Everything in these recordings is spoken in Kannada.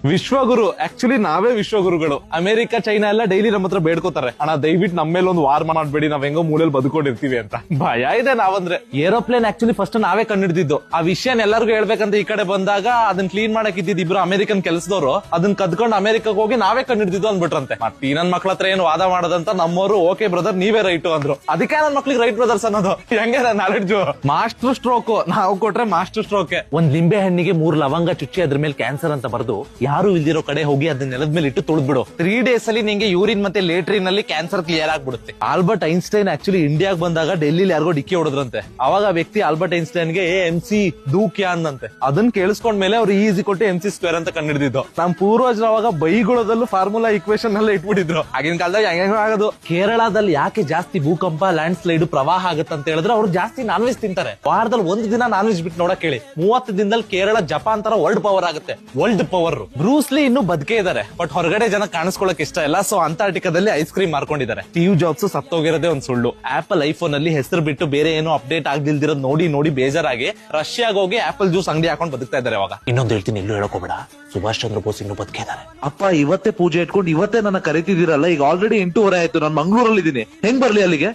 ವಿಶ್ವಗುರು ಆಕ್ಚುಲಿ ನಾವೇ ವಿಶ್ವಗುರುಗಳು. ಅಮೆರಿಕ, ಚೈನಾ ಎಲ್ಲ ಡೈಲಿ ನಮ್ಮ ಹತ್ರ ಬೇಡ್ಕೋತಾರೆ, ಅಣ್ಣ ದಯವಿಟ್ಟು ನಮ್ಮ ಮೇಲೆ ಒಂದು ವಾರ್ ಮಾಡ್ಬೇಡಿ, ನಾವ್ ಹೆಂಗೋ ಮೂಲೆಯಲ್ಲಿ ಬದುಕೊಂಡಿರ್ತೀವಿ ಅಂತ. ಭಯ ಇದೆ ನಾವಂದ್ರೆ. ಏರೋಪ್ಲೇನ್ ಆಕ್ಚುಲಿ ಫಸ್ಟ್ ನಾವೇ ಕಂಡಿಡ್ದಿದ್ದು. ಆ ವಿಷಯನ ಎಲ್ಲರಿಗೂ ಹೇಳ್ಬೇಕಂತ ಈ ಕಡೆ ಬಂದಾಗ ಅದನ್ನ ಕ್ಲೀನ್ ಮಾಡಕ್ ಇದ್ದಿದ್ದು ಇಬ್ರು ಅಮೆರಿಕನ್ ಕೆಲಸದವರು ಅದನ್ನ ಕದ್ಕೊಂಡು ಅಮೆರಿಕಕ್ಕೆ ಹೋಗಿ ನಾವೇ ಕಂಡಿಡ್ದಿದ್ದು ಅಂದ್ಬಿಟ್ರಂತೆ. ಮತ್ತೆ ನನ್ ಮಕ್ಳ ಹತ್ರ ಏನು ವಾದ ಮಾಡೋದಂತ ನಮ್ಮವರು ಓಕೆ ಬ್ರದರ್ ನೀವೇ ರೈಟ್ ಅಂದ್ರು. ಅದಕ್ಕೆ ನನ್ ಮಕ್ಳಿಗೆ ರೈಟ್ ಬ್ರದರ್ಸ್ ಅನ್ನೋದು. ಹೆಂಗೆ ನಾಲೆಡ್ಜ್ ಮಾಸ್ಟರ್ ಸ್ಟ್ರೋಕ್ ನಾವು ಕೊಟ್ರೆ ಮಾಸ್ಟರ್ ಸ್ಟ್ರೋಕ್. ಒಂದ್ ಲಿಂಬೆ ಹಣ್ಣಿಗೆ 3 ಲವಂಗ ಚುಚ್ಚಿ ಅದ್ರ ಮೇಲೆ ಕ್ಯಾನ್ಸರ್ ಅಂತ ಬರೆದು ಯಾರು ಇಲ್ದಿರೋ ಕಡೆ ಹೋಗಿ ಅದನ್ನ ನೆಲದ ಮೇಲೆ ಇಟ್ಟು ತುಳಿದ್ಬಿಡು. 3 days ಅಲ್ಲಿ ನಿಂಗೆ ಯೂರಿನ್ ಮತ್ತೆ ಲೇಟ್ರಿನ್ ಅಲ್ಲಿ ಕ್ಯಾನ್ಸರ್ ಕ್ಲಿಯರ್ ಆಗ್ಬಿಡುತ್ತೆ. ಆಲ್ಬರ್ಟ್ ಐನ್ಸ್ಟೈನ್ ಆಕ್ಚುಲಿ ಇಂಡಿಯಾಗ್ ಬಂದಾಗ ಡೆಲ್ಲಿಲಿ ಯಾರಿಗೋ ಡಿಕ್ಕಿ ಹೊಡೆದ್ರಂತೆ. ಅವಾಗ ಆ ವ್ಯಕ್ತಿ ಆಲ್ಬರ್ಟ್ ಐನ್ಸ್ಟೈನ್ ಗೆ MC ದೂಕ್ಯಾ ಅಂದಂತೆ. ಅದನ್ನ ಕೇಳಿಸ್ಕೊಂಡ್ಮೇಲೆ ಅವ್ರು ಈಸಿ ಕೊಟ್ಟು MC² ಅಂತ ಕಂಡಿಡಿದಿದ್ದು. ನಮ್ ಪೂರ್ವಜರು ಅವಾಗ ಬೈಗುಳದಲ್ಲೂ ಫಾರ್ಮುಲಾ ಇಕ್ವೇಶನ್ ಎಲ್ಲ ಇಟ್ಬಿಟ್ಟಿದ್ರು. ಆಗಿನ ಕಾಲದಾಗ ಹೆಂಗ ಆಗೋದು. ಕೇರಳದಲ್ಲಿ ಯಾಕೆ ಜಾಸ್ತಿ ಭೂಕಂಪ, ಲ್ಯಾಂಡ್ ಸ್ಲೈಡ್, ಪ್ರವಾಹ ಆಗುತ್ತೆ ಅಂತ ಹೇಳಿದ್ರೆ ಅವ್ರು ಜಾಸ್ತಿ ನಾನ್ ವೆಜ್ ತಿಂತಾರೆ. ವಾರದಲ್ಲಿ 1 ದಿನ ನಾನ್ ವೆಜ್ ಬಿಟ್ಟು ನೋಡಕ್ ಹೇಳಿ. 30 ದಿನದಲ್ಲಿ ಕೇರಳ ಜಪಾನ್ ತರ ವರ್ಲ್ಡ್ ಪವರ್ ಆಗುತ್ತೆ. World power. ಬ್ರೂಸ್ಲಿ ಇನ್ನೂ ಬದುಕೇ ಇದಾರೆ, ಬಟ್ ಹೊರಗಡೆ ಜನ ಕಾಣಿಸ್ಕೊಳ್ಳಕ್ ಇಷ್ಟ ಇಲ್ಲ. ಸೊ ಅಂಟಾರ್ಟಿಕಾದಲ್ಲಿ ಐಸ್ ಕ್ರೀಮ್ ಮಾರ್ಕೊಂಡಿದ್ದಾರೆ. ಸ್ಟೀವ್ ಜಾಬ್ಸ್ ಸತ್ತೋಗಿರೋದೇ ಒಂದ್ ಸುಳ್ಳು. ಆಪಲ್ ಐಫೋನ್ ಅಲ್ಲಿ ಹೆಸರು ಬಿಟ್ಟು ಬೇರೆ ಏನೋ ಅಪ್ಡೇಟ್ ಆಗ್ದಿಲ್ದಿರೋದ್ ನೋಡಿ ಬೇಜಾರಾಗಿ ರಷ್ಯಾಗ ಹೋಗಿ ಆಪಲ್ ಜ್ಯೂಸ್ ಅಂಗಡಿ ಹಾಕೊಂಡು ಬದುಕ್ತಾ ಇದಾರೆ. ಅವಾಗ ಇನ್ನೊಂದು ಹೇಳ್ತೀನಿ, ಎಲ್ಲೂ ಹೇಳಕೋಬೇಡ, ಸುಭಾಷ್ ಚಂದ್ರ ಬೋಸ್ ಇನ್ನೂ ಬದುಕೇ ಇದಾರೆ. ಅಪ್ಪ ಇವತ್ತೇ ಪೂಜೆ ಇಟ್ಕೊಂಡು ಇವತ್ತೇ ನನ್ನ ಕರಿತಿದ್ದೀರಲ್ಲ. ಈಗ ಆಲ್ರೆಡಿ 8:30 ಆಯ್ತು. ನಾನು ಮಂಗಳೂರಲ್ಲಿ ಇದ್ದೀನಿ, ಹೆಂಗ್ ಬರ್ಲಿ ಅಲ್ಲಿಗೆ?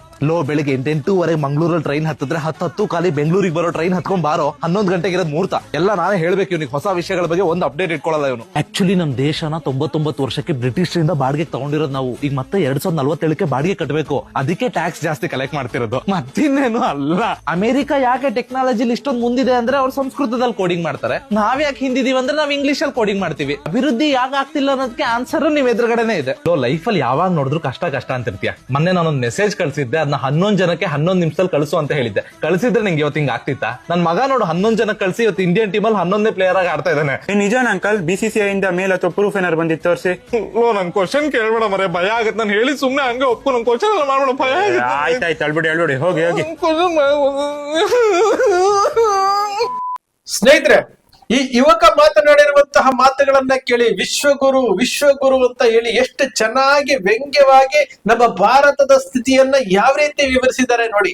ಬೆಳಿಗ್ಗೆ 8:08 ಮಂಗಳೂರಲ್ಲಿ ಟ್ರೈನ್ ಹತ್ತಿದ್ರೆ 10 ಕಾಲಿ ಬೆಂಗಳೂರಿಗೆ ಬರೋ ಟ್ರೈನ್ ಹತ್ಕೊಂಡ್ ಬಾರೋ. 11 ಗಂಟೆಗೆ ಇರೋದ್ ಮುಹೂರ್ತ. ಎಲ್ಲ ನಾನೇ ಹೇಳ್ಬೇಕು ಇವನಿಗೆ. ಹೊಸ ವಿಷಯಗಳ ಬಗ್ಗೆ ಒಂದು ಅಪ್ಡೇಟ್ ಇಟ್ಕೊಳ್ಳಲ್ಲ ಇವನು. ಆಕ್ಚುಲಿ ನಮ್ ದೇಶನ 99 ವರ್ಷಕ್ಕೆ ಬ್ರಿಟಿಷರಿಂದ ಬಾಡಿಗೆ ತಗೊಂಡಿರೋದು ನಾವು. ಈಗ ಮತ್ತೆ 2047ಕ್ಕೆ ಬಾಡಿಗೆ ಕಟ್ಟಬೇಕು. ಅದಕ್ಕೆ ಟ್ಯಾಕ್ಸ್ ಜಾಸ್ತಿ ಕಲೆಕ್ಟ್ ಮಾಡ್ತಿರೋದು, ಮತ್ತಿನ್ನೇನು ಅಲ್ಲ. ಅಮೆರಿಕ ಯಾಕೆ ಟೆಕ್ನಾಲಜಿಲಿ ಇಷ್ಟೊಂದು ಮುಂದಿದೆ ಅಂದ್ರೆ ಅವ್ರು ಸಂಸ್ಕೃತದಲ್ಲಿ ಕೋಡಿಂಗ್ ಮಾಡ್ತಾರೆ. ನಾವ್ ಯಾಕೆ ಹಿಂದಿದೀವಿ ಅಂದ್ರೆ ನಾವ್ ಇಂಗ್ಲಿಷ್ ಅಲ್ಲಿ ಕೋಡಿಂಗ್ ಮಾಡ್ತೀವಿ. ಅಭಿವೃದ್ಧಿ ಯಾಕೆ ಆಗ್ತಿಲ್ಲ ಅನ್ನೋದಕ್ಕೆ ಆನ್ಸರ್ ನಿಮ್ ಎದುರುಗಡೆನೆ ಇದೆ. ಲೈಫ್ ಅಲ್ಲಿ ಯಾವಾಗ ನೋಡಿದ್ರು ಕಷ್ಟ ಅಂತಿರ್ತೀಯ. ಮೊನ್ನೆ ನಾನೊಂದು ಮೆಸೇಜ್ ಕಳ್ಸಿದ್ದೆ, ಅದನ್ನ 11 ಜನಕ್ಕೆ 11 ನಿಮಿಷದಲ್ಲಿ ಕಳಿಸು ಅಂತ ಹೇಳಿದ್ದೆ. ಕಳಿಸಿದ್ರೆ ನಿಂಗೆ ಇವತ್ತು ಹಿಂಗ್ ಆಗ್ತಿತ್ತಾ? ನನ್ ಮಗ ನೋಡು 11 ಜನಕ್ಕೆ ಕಳಿಸಿ ಇವತ್ತು ಇಂಡಿಯನ್ ಟೀಮ್ ಅಲ್ಲಿ 11ನೇ ಪ್ಲೇಯರ್ ಆಗಿ ಆಡ್ತಾ ಇದ್ದಾನೆ. ನಿಜಾನ ಅಂಕಲ್? BCCI ಇಂದ ಮೇಲ್ ಅಥವಾ ಪ್ರೂಫ್ ಏನಾರು ಬಂದಿತ್ತು ತೋರಿಸಿ. ನನ್ ಕ್ವಶನ್ ಕೇಳ್ಬೇಡ ಮರೆ, ಭಯ ಆಗತ್ತೆ. ನಾನು ಹೇಳಿ ಸುಮ್ನೆ ಹಂಗೆ ಒಪ್ಪು. ನನ್ ಕ್ವಶನ್ ಎಲ್ಲ ಮಾಡ್ಬೇಡ, ಭಯ ಆಯ್ತಾಯ್ತು, ಅಳ್ಬಿಡಿ ಹೋಗಿ. ಸ್ನೇಹಿತರೆ, ಈ ಯುವಕ ಮಾತನಾಡಿರುವಂತಹ ಮಾತುಗಳನ್ನ ಕೇಳಿ ವಿಶ್ವಗುರು ಅಂತ ಹೇಳಿ ಎಷ್ಟು ಚೆನ್ನಾಗಿ ವ್ಯಂಗ್ಯವಾಗಿ ನಮ್ಮ ಭಾರತದ ಸ್ಥಿತಿಯನ್ನ ಯಾವ ರೀತಿ ವಿವರಿಸಿದ್ದಾರೆ ನೋಡಿ.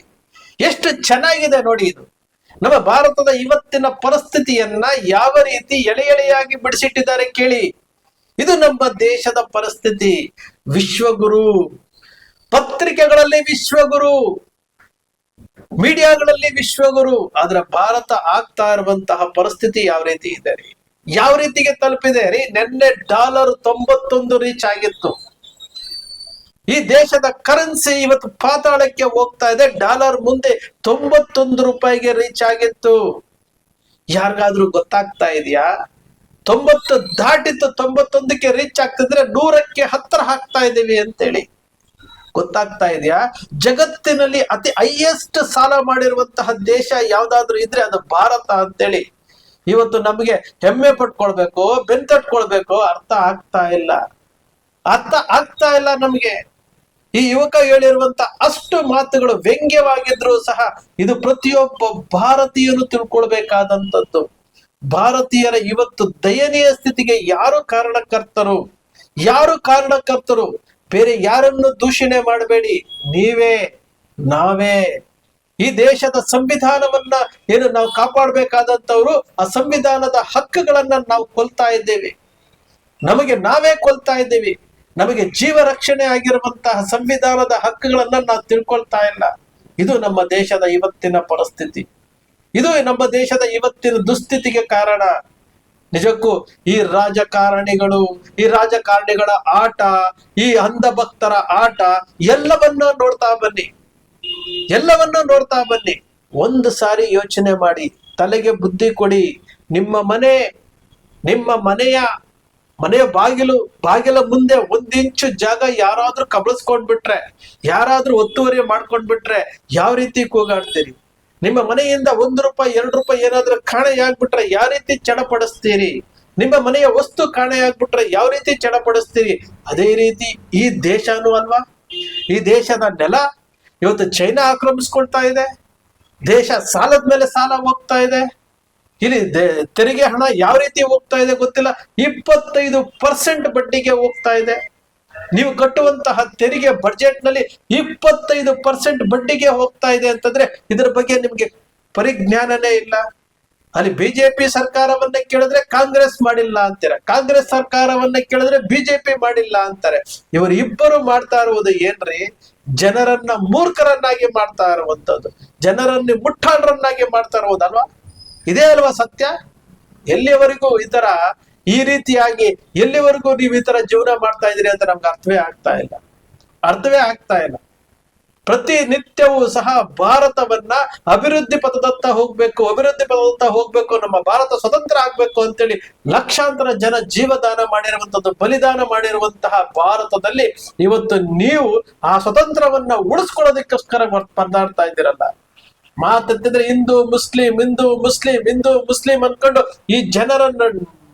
ಎಷ್ಟು ಚೆನ್ನಾಗಿದೆ ನೋಡಿ. ಇದು ನಮ್ಮ ಭಾರತದ ಇವತ್ತಿನ ಪರಿಸ್ಥಿತಿಯನ್ನ ಯಾವ ರೀತಿ ಎಳೆಯಾಗಿ ಬಿಡಿಸಿಟ್ಟಿದ್ದಾರೆ ಕೇಳಿ. ಇದು ನಮ್ಮ ದೇಶದ ಪರಿಸ್ಥಿತಿ. ವಿಶ್ವಗುರು, ಪತ್ರಿಕೆಗಳಲ್ಲಿ ವಿಶ್ವಗುರು, ಮೀಡಿಯಾಗಳಲ್ಲಿ ವಿಶ್ವಗುರು. ಆದ್ರೆ ಭಾರತ ಆಗ್ತಾ ಇರುವಂತಹ ಪರಿಸ್ಥಿತಿ ಯಾವ ರೀತಿ ಇದೆ ರೀ, ಯಾವ ರೀತಿಗೆ ತಲುಪಿದೆ ರೀ. ನಿನ್ನೆ $91 ರೀಚ್ ಆಗಿತ್ತು. ಈ ದೇಶದ ಕರೆನ್ಸಿ ಇವತ್ತು ಪಾತಾಳಕ್ಕೆ ಹೋಗ್ತಾ ಇದೆ. ಡಾಲರ್ ಮುಂದೆ $91 ರೀಚ್ ಆಗಿತ್ತು. ಯಾರಿಗಾದ್ರೂ ಗೊತ್ತಾಗ್ತಾ ಇದೆಯಾ? 90 ದಾಟಿತ್ತು, 91ಕ್ಕೆ ರೀಚ್ ಆಗ್ತಿದ್ರೆ 100ಕ್ಕೆ ಹತ್ತಿರ ಹಾಕ್ತಾ ಇದೀವಿ ಅಂತೇಳಿ. ಗೊತ್ತಾಗ್ತಾ ಇದೆಯಾ? ಜಗತ್ತಿನಲ್ಲಿ ಅತಿ ಹೈಯೆಸ್ಟ್ ಸಾಲ ಮಾಡಿರುವಂತಹ ದೇಶ ಯಾವ್ದಾದ್ರು ಇದ್ರೆ ಅದು ಭಾರತ ಅಂತೇಳಿ ಇವತ್ತು ನಮಗೆ ಹೆಮ್ಮೆ ಪಟ್ಕೊಳ್ಬೇಕು, ಬೆಂತಟ್ಕೊಳ್ಬೇಕು. ಅರ್ಥ ಆಗ್ತಾ ಇಲ್ಲ ನಮ್ಗೆ. ಈ ಯುವಕ ಹೇಳಿರುವಂತ ಅಷ್ಟು ಮಾತುಗಳು ವ್ಯಂಗ್ಯವಾಗಿದ್ರು ಸಹ ಇದು ಪ್ರತಿಯೊಬ್ಬ ಭಾರತೀಯನು ತಿಳ್ಕೊಳ್ಬೇಕಾದಂಥದ್ದು. ಭಾರತೀಯರ ಇವತ್ತು ದಯನೀಯ ಸ್ಥಿತಿಗೆ ಯಾರು ಕಾರಣಕರ್ತರು? ಬೇರೆ ಯಾರನ್ನು ದೂಷಣೆ ಮಾಡಬೇಡಿ, ನಾವೇ. ಈ ದೇಶದ ಸಂವಿಧಾನವನ್ನ ಏನು ನಾವು ಕಾಪಾಡಬೇಕಾದಂತವ್ರು, ಆ ಸಂವಿಧಾನದ ಹಕ್ಕುಗಳನ್ನ ನಾವು ಕೊಲ್ತಾ ಇದ್ದೇವೆ. ನಾವೇ ಕೊಲ್ತಾ ಇದ್ದೇವೆ. ನಮಗೆ ಜೀವ ರಕ್ಷಣೆ ಆಗಿರುವಂತಹ ಸಂವಿಧಾನದ ಹಕ್ಕುಗಳನ್ನ ನಾವು ತಿಳ್ಕೊಳ್ತಾ ಇಲ್ಲ. ಇದು ನಮ್ಮ ದೇಶದ ಇವತ್ತಿನ ಪರಿಸ್ಥಿತಿ. ಇದು ನಮ್ಮ ದೇಶದ ಇವತ್ತಿನ ದುಸ್ಥಿತಿಗೆ ಕಾರಣ. ನಿಜಕ್ಕೂ ಈ ರಾಜಕಾರಣಿಗಳ ಆಟ, ಈ ಅಂಧಭಕ್ತರ ಆಟ ಎಲ್ಲವನ್ನೂ ನೋಡ್ತಾ ಬನ್ನಿ. ಒಂದು ಸಾರಿ ಯೋಚನೆ ಮಾಡಿ, ತಲೆಗೆ ಬುದ್ಧಿ ಕೊಡಿ. ನಿಮ್ಮ ಮನೆಯ ಬಾಗಿಲ ಮುಂದೆ 1 ಇಂಚು ಜಾಗ ಯಾರಾದ್ರೂ ಕಬಳಿಸ್ಕೊಂಡ್ಬಿಟ್ರೆ, ಯಾರಾದ್ರೂ ಒತ್ತುವರಿ ಮಾಡ್ಕೊಂಡ್ಬಿಟ್ರೆ ಯಾವ ರೀತಿ ಕೂಗಾಡ್ತೀರಿ? ನಿಮ್ಮ ಮನೆಯಿಂದ ₹1 ₹2 ಏನಾದ್ರೂ ಕಾಣೆಯಾಗ್ಬಿಟ್ರೆ ಯಾವ ರೀತಿ ಚಡಪಡಿಸ್ತೀರಿ? ನಿಮ್ಮ ಮನೆಯ ವಸ್ತು ಕಾಣೆಯಾಗ್ಬಿಟ್ರೆ ಯಾವ ರೀತಿ ಚಡಪಡಿಸ್ತೀರಿ? ಅದೇ ರೀತಿ ಈ ದೇಶನೂ ಅಲ್ವಾ? ಈ ದೇಶದ ನೆಲ ಇವತ್ತು ಚೈನಾ ಆಕ್ರಮಿಸ್ಕೊಳ್ತಾ ಇದೆ. ದೇಶ ಸಾಲದ ಮೇಲೆ ಸಾಲ ಹೋಗ್ತಾ ಇದೆ. ಇಲ್ಲಿ ತೆರಿಗೆ ಹಣ ಯಾವ ರೀತಿ ಹೋಗ್ತಾ ಇದೆ ಗೊತ್ತಿಲ್ಲ. 25% ಬಡ್ಡಿಗೆ ಹೋಗ್ತಾ ಇದೆ. ನೀವು ಕಟ್ಟುವಂತಹ ತೆರಿಗೆ ಬಜೆಟ್ ನಲ್ಲಿ 25% ಬಡ್ಡಿಗೆ ಹೋಗ್ತಾ ಇದೆ ಅಂತಂದ್ರೆ ಇದರ ಬಗ್ಗೆ ನಿಮ್ಗೆ ಪರಿಜ್ಞಾನನೇ ಇಲ್ಲ. ಅಲ್ಲಿ ಬಿಜೆಪಿ ಸರ್ಕಾರವನ್ನ ಕೇಳಿದ್ರೆ ಕಾಂಗ್ರೆಸ್ ಮಾಡಿಲ್ಲ ಅಂತಾರೆ, ಕಾಂಗ್ರೆಸ್ ಸರ್ಕಾರವನ್ನ ಕೇಳಿದ್ರೆ ಬಿಜೆಪಿ ಮಾಡಿಲ್ಲ ಅಂತಾರೆ. ಇವರು ಇಬ್ಬರು ಮಾಡ್ತಾ ಇರುವುದು ಏನ್ರಿ? ಜನರನ್ನ ಮೂರ್ಖರನ್ನಾಗಿ ಮಾಡ್ತಾ ಇರುವಂತದ್ದು, ಜನರನ್ನು ಮುಟ್ಟಾಳರನ್ನಾಗಿ ಮಾಡ್ತಾ ಇರುವುದಲ್ವಾ? ಇದೇ ಅಲ್ವಾ ಸತ್ಯ? ಎಲ್ಲಿವರೆಗೂ ಈ ರೀತಿಯಾಗಿ ಎಲ್ಲಿವರೆಗೂ ನೀವು ಈ ತರ ಜೀವನ ಮಾಡ್ತಾ ಇದ್ದೀರಿ ಅಂತ ನಮ್ಗೆ ಅರ್ಥವೇ ಆಗ್ತಾ ಇಲ್ಲ. ಪ್ರತಿನಿತ್ಯವೂ ಸಹ ಭಾರತವನ್ನ ಅಭಿವೃದ್ಧಿ ಪಥದತ್ತ ಹೋಗ್ಬೇಕು, ನಮ್ಮ ಭಾರತ ಸ್ವತಂತ್ರ ಆಗ್ಬೇಕು ಅಂತೇಳಿ ಲಕ್ಷಾಂತರ ಜನ ಜೀವದಾನ ಮಾಡಿರುವಂತದ್ದು, ಬಲಿದಾನ ಮಾಡಿರುವಂತಹ ಭಾರತದಲ್ಲಿ ಇವತ್ತು ನೀವು ಆ ಸ್ವತಂತ್ರವನ್ನ ಉಳಿಸ್ಕೊಳ್ಳೋದಕ್ಕೋಸ್ಕರ ಪರದಾಡ್ತಾ ಇದ್ದೀರಲ್ಲ. ಮಾತೆತ್ತಿದ್ರೆ ಹಿಂದೂ ಮುಸ್ಲಿಂ ಅನ್ಕೊಂಡು ಈ ಜನರನ್ನ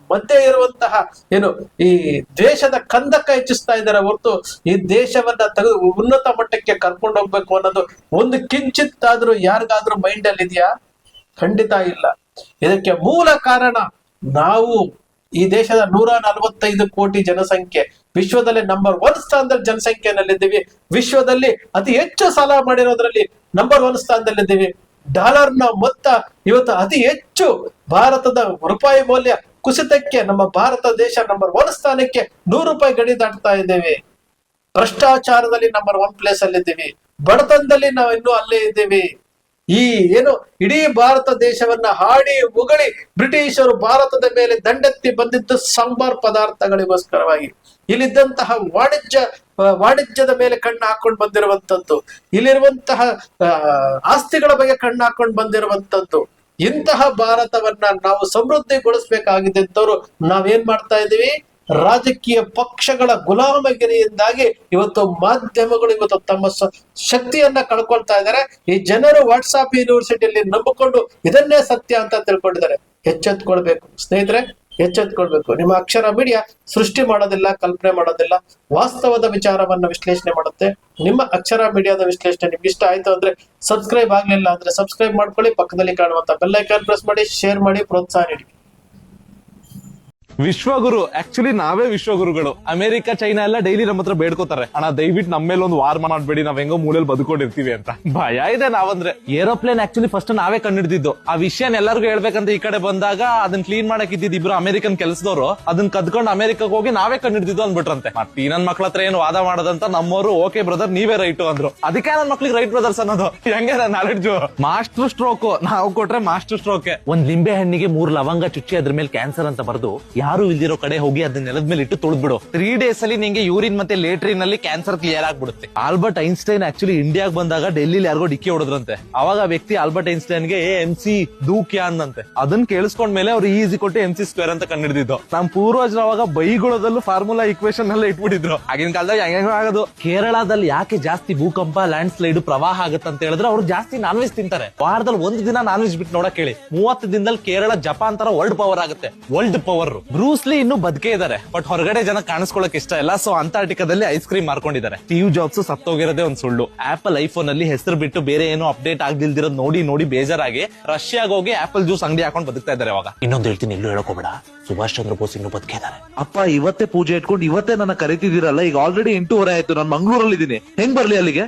ಮಧ್ಯೆ ಇರುವಂತಹ ಈ ದೇಶದ ಕಂದಕ ಹೆಚ್ಚಿಸ್ತಾ ಇದ್ದಾರೆ ಹೊರತು ಈ ದೇಶವನ್ನ ತೆಗೆದು ಉನ್ನತ ಮಟ್ಟಕ್ಕೆ ಕರ್ಕೊಂಡು ಹೋಗ್ಬೇಕು ಅನ್ನೋದು ಒಂದು ಕಿಂಚಿತ್ತಾದ್ರೂ ಯಾರಿಗಾದ್ರೂ ಮೈಂಡ್ ಅಲ್ಲಿ ಇದೆಯಾ? ಖಂಡಿತ ಇಲ್ಲ. ಇದಕ್ಕೆ ಮೂಲ ಕಾರಣ ನಾವು ಈ ದೇಶದ 145 ಕೋಟಿ ಜನಸಂಖ್ಯೆ, ವಿಶ್ವದಲ್ಲಿ ನಂಬರ್ 1 ಸ್ಥಾನದಲ್ಲಿ ಜನಸಂಖ್ಯೆನಲ್ಲಿದ್ದೀವಿ. ವಿಶ್ವದಲ್ಲಿ ಅತಿ ಹೆಚ್ಚು ಸಾಲ ಮಾಡಿರೋದ್ರಲ್ಲಿ ನಂಬರ್ 1 ಸ್ಥಾನದಲ್ಲಿದ್ದೀವಿ. ಡಾಲರ್ನ ಮೊತ್ತ ಇವತ್ತು ಅತಿ ಹೆಚ್ಚು, ಭಾರತದ ರೂಪಾಯಿ ಮೌಲ್ಯ ಕುಸಿತಕ್ಕೆ ನಮ್ಮ ಭಾರತ ದೇಶ ನಂಬರ್ 1 ಸ್ಥಾನಕ್ಕೆ 100 ರೂಪಾಯಿ ಗಡಿ ದಾಟ್ತಾ ಇದ್ದೇವೆ. ಭ್ರಷ್ಟಾಚಾರದಲ್ಲಿ ನಂಬರ್ 1 ಪ್ಲೇಸ್ ಅಲ್ಲಿದ್ದೀವಿ. ಬಡತನದಲ್ಲಿ ನಾವು ಇನ್ನೂ ಅಲ್ಲೇ ಇದ್ದೀವಿ. ಇಡೀ ಭಾರತ ದೇಶವನ್ನ ಹಾಡಿ ಉಗಳಿ ಬ್ರಿಟಿಷರು ಭಾರತದ ಮೇಲೆ ದಂಡೆತ್ತಿ ಬಂದಿದ್ದು ಸಾಂಬಾರ್ ಪದಾರ್ಥಗಳಿಗೋಸ್ಕರವಾಗಿ. ಇಲ್ಲಿದ್ದಂತಹ ವಾಣಿಜ್ಯದ ಮೇಲೆ ಕಣ್ಣು ಹಾಕೊಂಡು ಬಂದಿರುವಂತದ್ದು, ಇಲ್ಲಿರುವಂತಹ ಆಸ್ತಿಗಳ ಬಗ್ಗೆ ಕಣ್ಣು ಹಾಕೊಂಡು ಬಂದಿರುವಂತದ್ದು. ಇಂತಹ ಭಾರತವನ್ನ ನಾವು ಸಮೃದ್ಧಿಗೊಳಿಸ್ಬೇಕಾಗಿದ್ದವರು ನಾವೇನ್ ಮಾಡ್ತಾ ಇದೀವಿ? ರಾಜಕೀಯ ಪಕ್ಷಗಳ ಗುಲಾಮಗಿರಿಯಿಂದಾಗಿ ಇವತ್ತು ಮಾಧ್ಯಮಗಳು ಇವತ್ತು ತಮ್ಮ ಶಕ್ತಿಯನ್ನ ಕಳ್ಕೊಳ್ತಾ ಇದ್ದಾರೆ. ಈ ಜನರು ವಾಟ್ಸಾಪ್ ಯೂನಿವರ್ಸಿಟಿಯಲ್ಲಿ ನಂಬಿಕೊಂಡು ಇದನ್ನೇ ಸತ್ಯ ಅಂತ ತಿಳ್ಕೊಂಡಿದ್ದಾರೆ. ಎಚ್ಚೆತ್ಕೊಳ್ಬೇಕು ಸ್ನೇಹಿತರೆ, ಎಚ್ಚೆತ್ಕೊಳ್ಬೇಕು. ನಿಮ್ಮ ಅಕ್ಷರ ಮೀಡಿಯಾ ಸೃಷ್ಟಿ ಮಾಡೋದಿಲ್ಲ, ಕಲ್ಪನೆ ಮಾಡೋದಿಲ್ಲ, ವಾಸ್ತವದ ವಿಚಾರವನ್ನ ವಿಶ್ಲೇಷಣೆ ಮಾಡುತ್ತೆ. ನಿಮ್ಮ ಅಕ್ಷರ ಮೀಡಿಯಾದ ವಿಶ್ಲೇಷಣೆ ನಿಮ್ಗೆ ಇಷ್ಟ ಆಯ್ತು ಅಂದ್ರೆ ಸಬ್ಸ್ಕ್ರೈಬ್ ಆಗ್ಲಿಲ್ಲ ಅಂದ್ರೆ ಸಬ್ಸ್ಕ್ರೈಬ್ ಮಾಡ್ಕೊಳ್ಳಿ, ಪಕ್ಕದಲ್ಲಿ ಕಾಣುವಂತ ಬೆಲ್ ಐಕಾನ್ ಪ್ರೆಸ್ ಮಾಡಿ, ಶೇರ್ ಮಾಡಿ, ಪ್ರೋತ್ಸಾಹ ನೀಡಿ. ವಿಶ್ವಗುರು ಆಕ್ಚುಲಿ ನಾವೇ ವಿಶ್ವಗುರುಗಳು. ಅಮೆರಿಕ, ಚೈನಾ ಎಲ್ಲ ಡೈಲಿ ನಮ್ಮ ಹತ್ರ ಬೇಡ್ಕೋತಾರೆ, ಅಣ್ಣ ದಯವಿಟ್ಟು ನಮ್ಮ ಮೇಲೆ ಒಂದು ವಾರ್ ಮಾಡ್ಬೇಡಿ, ನಾವ್ ಹೆಂಗೋ ಮೂಲೆಯಲ್ಲಿ ಬದುಕೊಂಡಿರ್ತೀವಿ ಅಂತ. ಭಯ ಇದೆ ನಾವಂದ್ರೆ. ಏರೋಪ್ಲೇನ್ ಆಕ್ಚುಲಿ ಫಸ್ಟ್ ನಾವೇ ಕಂಡಿಡ್ದಿದ್ದು. ಆ ವಿಷಯನ ಎಲ್ಲರಿಗೂ ಹೇಳ್ಬೇಕಂತ ಈ ಕಡೆ ಬಂದಾಗ ಅದನ್ನ ಕ್ಲೀನ್ ಮಾಡಕ್ ಇದ್ದಿದ್ದು ಇಬ್ರು ಅಮೆರಿಕನ್ ಕೆಲಸದವರು, ಅದನ್ನ ಕದ್ಕೊಂಡು ಅಮೆರಿಕಕ್ಕೆ ಹೋಗಿ ನಾವೇ ಕಂಡಿಡ್ದಿದ್ದು ಅಂದ್ಬಿಟ್ರಂತೆ. ಮತ್ತೆ ನನ್ ಮಕ್ಳ ಹತ್ರ ಏನು ವಾದ ಮಾಡೋದಂತ ನಮ್ಮವರು ಓಕೆ ಬ್ರದರ್ ನೀವೇ ರೈಟು ಅಂದ್ರು. ಅದಕ್ಕೆ ನನ್ ಮಕ್ಳಿಗೆ ರೈಟ್ ಬ್ರದರ್ಸ್ ಅನ್ನೋದು. ಹೆಂಗೆ ನನ್ನ ನಾಲೆಡ್ಜ್ ಮಾಸ್ಟರ್ ಸ್ಟ್ರೋಕ್ ನಾವು ಕೊಟ್ರೆ ಮಾಸ್ಟರ್ ಸ್ಟ್ರೋಕ್. ಒಂದ್ ಲಿಂಬೆ ಹಣ್ಣಿಗೆ 3 ಲವಂಗ ಚುಚ್ಚಿ ಅದ್ರ ಮೇಲೆ ಕ್ಯಾನ್ಸರ್ ಅಂತ ಬರ್ದು ಯಾರು ಇಲ್ದಿರೋ ಕಡೆ ಹೋಗಿ ಅದನ್ನ ನೆಲದ ಮೇಲೆ ಇಟ್ಟು ತುಳಿದ್ಬಿಡು. 3 days ಅಲ್ಲಿ ನಿಂಗೆ ಯೂರಿನ್ ಮತ್ತೆ ಲೇಟ್ರಿನ್ ಅಲ್ಲಿ ಕ್ಯಾನ್ಸರ್ ಕ್ಲಿಯರ್ ಆಗ್ಬಿಡುತ್ತೆ. ಆಲ್ಬರ್ಟ್ ಐನ್ಸ್ಟೈನ್ ಆಕ್ಚುಲಿ ಇಂಡಿಯಾಗ್ ಬಂದಾಗ ಡೆಲ್ಲಿಲಿ ಯಾರಿಗೋ ಡಿಕ್ಕಿ ಹೊಡೆದ್ರಂತೆ. ಅವಾಗ ಆ ವ್ಯಕ್ತಿ ಆಲ್ಬರ್ಟ್ ಐನ್ಸ್ಟೈನ್ ಗೆ MC ದೂಕ್ಯ ಅಂದಂತೆ. ಅದನ್ನ ಕೇಳಿಸ್ಕೊಂಡ್ ಮೇಲೆ ಅವ್ರು E=mc² ಅಂತ ಕಂಡಿಡಿದ್ದು. ನಮ್ ಪೂರ್ವಜರು ಅವಾಗ ಬೈಗುಳದಲ್ಲೂ ಫಾರ್ಮುಲಾ ಈಕ್ವೇಶನ್ ಎಲ್ಲ ಇಟ್ಬಿಟ್ಟಿದ್ರು. ಆಗಿನ ಕಾಲದಾಗ ಹೆಂಗ ಆಗೋದು. ಕೇರಳದಲ್ಲಿ ಯಾಕೆ ಜಾಸ್ತಿ ಭೂಕಂಪ, ಲ್ಯಾಂಡ್ ಸ್ಲೈಡ್, ಪ್ರವಾಹ ಆಗುತ್ತೆ ಅಂತ ಹೇಳಿದ್ರೆ ಅವ್ರು ಜಾಸ್ತಿ ನಾನ್ ವೆಜ್ ತಿಂತಾರೆ. ವಾರದಲ್ಲಿ 1 ದಿನ ನಾನ್ ವೆಜ್ ಬಿಟ್ಟು ನೋಡಕ್ ಹೇಳಿ. 30 ದಿನದಲ್ಲಿ ಕೇರಳ ಜಪಾನ್ ತರ ವರ್ಲ್ಡ್ ಪವರ್ ಆಗುತ್ತೆ. World power. ಬ್ರೂಸ್ಲಿ ಇನ್ನೂ ಬದುಕೇ ಇದಾರೆ, ಬಟ್ ಹೊರಗಡೆ ಜನ ಕಾಣಿಸ್ಕೊಳಕ್ ಇಷ್ಟ ಇಲ್ಲ. ಸೊ ಅಂಟಾರ್ಟಿಕಾದಲ್ಲಿ ಐಸ್ ಕ್ರೀಮ್ ಮಾರ್ಕೊಂಡಿದ್ದಾರೆ. ಸ್ಟೀವ್ ಜಾಬ್ಸ್ ಸತ್ತೋಗಿರೋದೇ ಒಂದ್ ಸುಳ್ಳು. ಆಪಲ್ ಐಫೋನ್ ಅಲ್ಲಿ ಹೆಸರು ಬಿಟ್ಟು ಬೇರೆ ಏನೋ ಅಪ್ಡೇಟ್ ಆಗ್ದಿಲ್ದಿರೋದ್ ನೋಡಿ ಬೇಜಾರಾಗಿ ರಷ್ಯಾಗ ಹೋಗಿ ಆಪಲ್ ಜ್ಯೂಸ್ ಅಂಗಡಿ ಹಾಕೊಂಡು ಬದುಕ್ತಾ ಇದಾರೆ. ಅವಾಗ ಇನ್ನೊಂದು ಹೇಳ್ತೀನಿ, ಎಲ್ಲೂ ಹೇಳಕೋಬೇಡ, ಸುಭಾಷ್ ಚಂದ್ರ ಬೋಸ್ ಇನ್ನೂ ಬದುಕೇ ಇದಾರೆ. ಅಪ್ಪ ಇವತ್ತೇ ಪೂಜೆ ಇಟ್ಕೊಂಡು ಇವತ್ತೇ ನನ್ನ ಕರಿತಿದ್ದೀರಲ್ಲ. ಈಗ ಆಲ್ರೆಡಿ 8:30 ಆಯ್ತು, ನಾನು ಮಂಗ್ಳೂರಲ್ಲಿ ಇದೀನಿ. ಹೆಂಗ್ ಬರ್ಲಿ ಅಲ್ಲಿಗೆ?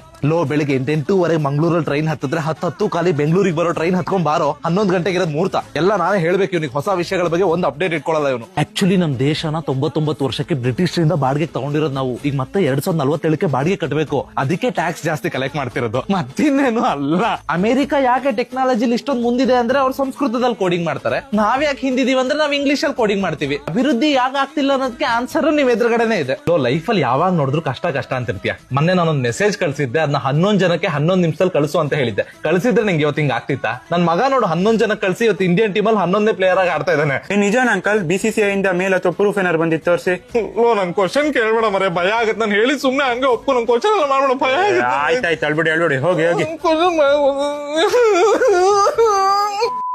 ಬೆಳಿಗ್ಗೆ 8:08 ಮಂಗ್ಳೂರಲ್ಲಿ ಟ್ರೈನ್ ಹತ್ತಿದ್ರೆ 10 ಕಾಲಿ ಬೆಂಗಳೂರಿಗೆ ಬರೋ ಟ್ರೈನ್ ಹತ್ಕೊಂಡ್ ಬಾರೋ. 11 ಗಂಟೆಗೆ ಇರೋದು ಮುಹೂರ್ತ. ಎಲ್ಲ ನಾನೇ ಹೇಳ್ಬೇಕು ಇವನಿಗೆ ಹೊಸ ವಿಷಯಗಳ ಬಗ್ಗೆ ಒಂದು ಅಪ್ಡೇಟ್ ಇಟ್ಕೊಳ್ಳಲ್ಲ ಇವನು. ಆಕ್ಚುಲಿ ನಮ್ ದೇಶನ 99 ವರ್ಷಕ್ಕೆ ಬ್ರಿಟಿಷರಿಂದ ಬಾಡಿಗೆ ತಗೊಂಡಿರೋದು ನಾವು. ಈಗ ಮತ್ತೆ 2047ಕ್ಕೆ ಬಾಡಿಗೆ ಕಟ್ಟಬೇಕು. ಅದಕ್ಕೆ ಟ್ಯಾಕ್ಸ್ ಜಾಸ್ತಿ ಕಲೆಕ್ಟ್ ಮಾಡ್ತಿರೋದು, ಮತ್ತಿನ್ನೇನು ಅಲ್ಲ. ಅಮೆರಿಕ ಯಾಕೆ ಟೆಕ್ನಾಲಜಿಲಿ ಇಷ್ಟೊಂದು ಮುಂದಿದೆ ಅಂದ್ರೆ ಅವ್ರು ಸಂಸ್ಕೃತದಲ್ಲಿ ಕೋಡಿಂಗ್ ಮಾಡ್ತಾರೆ. ನಾವ್ ಯಾಕೆ ಹಿಂದಿದೀವಿ ಅಂದ್ರೆ ನಾವ್ ಇಂಗ್ಲಿಷ್ ಅಲ್ಲಿ ಕೋಡಿಂಗ್ ಮಾಡ್ತೀವಿ. ಅಭಿವೃದ್ಧಿ ಯಾಕೆ ಆಗ್ತಿಲ್ಲ ಅನ್ನೋದಕ್ಕೆ ಆನ್ಸರ್ ನಿಮ್ ಎದುರುಗಡೆನೆ ಇದೆ. ಲೈಫ್ ಅಲ್ಲಿ ಯಾವಾಗ ನೋಡಿದ್ರು ಕಷ್ಟ ಅಂತಿರ್ತೀಯ. ಮೊನ್ನೆ ನಾನೊಂದು ಮೆಸೇಜ್ ಕಳ್ಸಿದ್ದೆ, ಅದನ್ನ 11 ಜನಕ್ಕೆ 11 ನಿಮಿಷದಲ್ಲಿ ಕಳಿಸು ಅಂತ ಹೇಳಿದ್ದೆ. ಕಳಿಸಿದ್ರೆ ನಿಂಗೆ ಇವತ್ತು ಹಿಂಗ್ ಆಗ್ತಿತ್ತಾ? ನನ್ ಮಗ ನೋಡು 11 ಜನಕ್ಕೆ ಕಳಿಸಿ ಇವತ್ತು ಇಂಡಿಯನ್ ಟೀಮ್ ಅಲ್ಲಿ 11ನೇ ಪ್ಲೇಯರ್ ಆಗಿ ಆಡ್ತಾ ಇದ್ದಾನೆ. ನಿಜಾನ ಅಂಕಲ್? BCCI ಇಂದ ಮೇಲ್ ಅಥವಾ ಪ್ರೂಫ್ ಏನಾರು ಬಂದಿತ್ತು ತೋರಿಸಿ. ನನ್ ಕ್ವಶನ್ ಕೇಳ್ಬೇಡ ಮರೆ, ಭಯ ಆಗತ್ತೆ. ನಾನು ಹೇಳಿ ಸುಮ್ನೆ ಹಂಗೆ ಒಪ್ಪು. ನನ್ ಕ್ವಶನ್ ಎಲ್ಲ ಮಾಡ್ಬೇಡ, ಭಯ ಆಯ್ತಾಯ್ತು, ಹೇಳ್ಬಿಡಿ ಹೋಗಿ.